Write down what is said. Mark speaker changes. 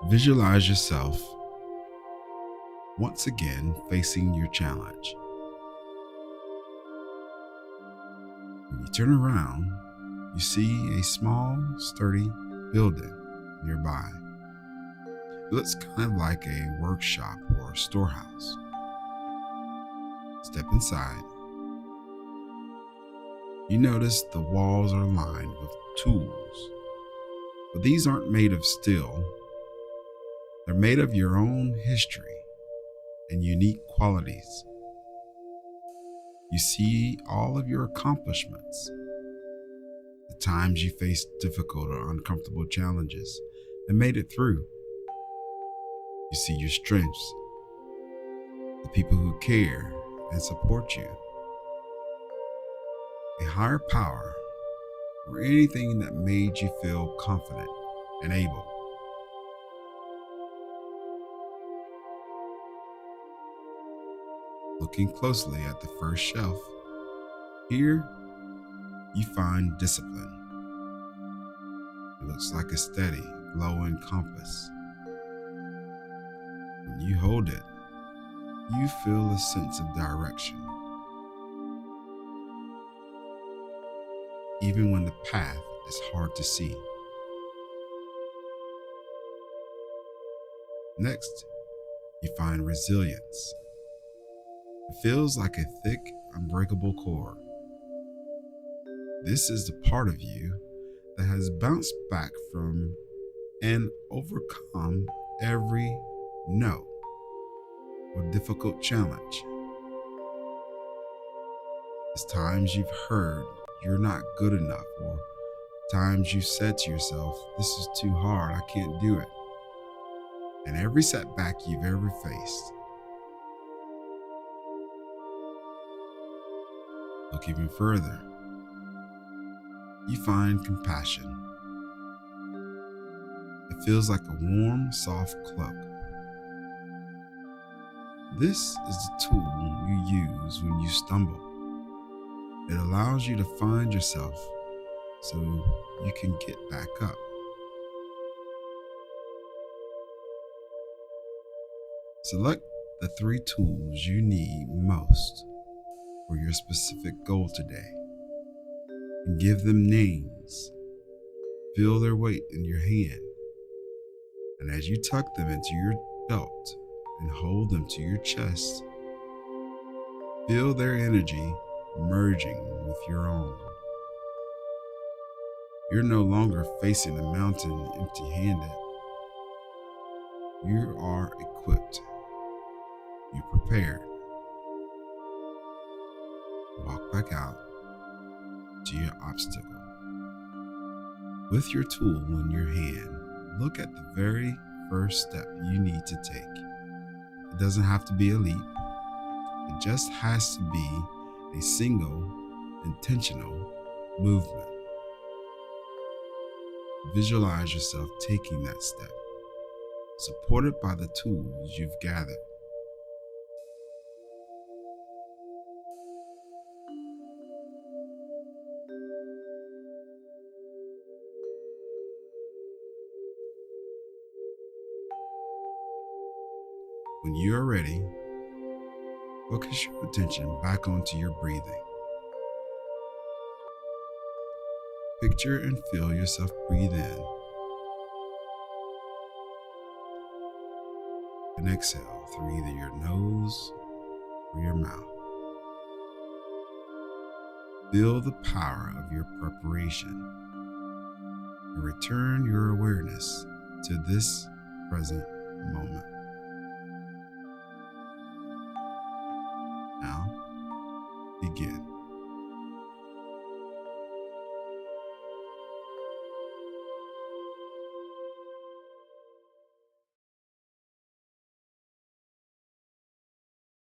Speaker 1: Visualize yourself once again facing your challenge. When you turn around, you see a small, sturdy building nearby. It looks kind of like a workshop or a storehouse. Step inside. You notice the walls are lined with tools, but these aren't made of steel. They're made of your own history and unique qualities. You see all of your accomplishments, the times you faced difficult or uncomfortable challenges and made it through. You see your strengths, the people who care and support you, a higher power, or anything that made you feel confident and able. Looking closely at the first shelf, here you find discipline. It looks like a steady, glowing compass. When you hold it, you feel a sense of direction, even when the path is hard to see. Next, you find resilience. It feels like a thick, unbreakable core. This is the part of you that has bounced back from and overcome every no or difficult challenge. It's times you've heard you're not good enough, or times you've said to yourself, this is too hard, I can't do it. And every setback you've ever faced. Look even further. You find compassion. It feels like a warm, soft cloak. This is the tool you use when you stumble. It allows you to find yourself so you can get back up. Select the 3 tools you need most for your specific goal today and give them names. Feel their weight in your hand. And as you tuck them into your belt and hold them to your chest, feel their energy merging with your own. You're no longer facing the mountain empty-handed. You are equipped. You're prepared. Walk back out to your obstacle. With your tool in your hand, look at the very first step you need to take. It doesn't have to be a leap. It just has to be a single, intentional movement. Visualize yourself taking that step, supported by the tools you've gathered. When you are ready, focus your attention back onto your breathing. Picture and feel yourself breathe in and exhale through either your nose or your mouth. Feel the power of your preparation and return your awareness to this present moment. Now, begin.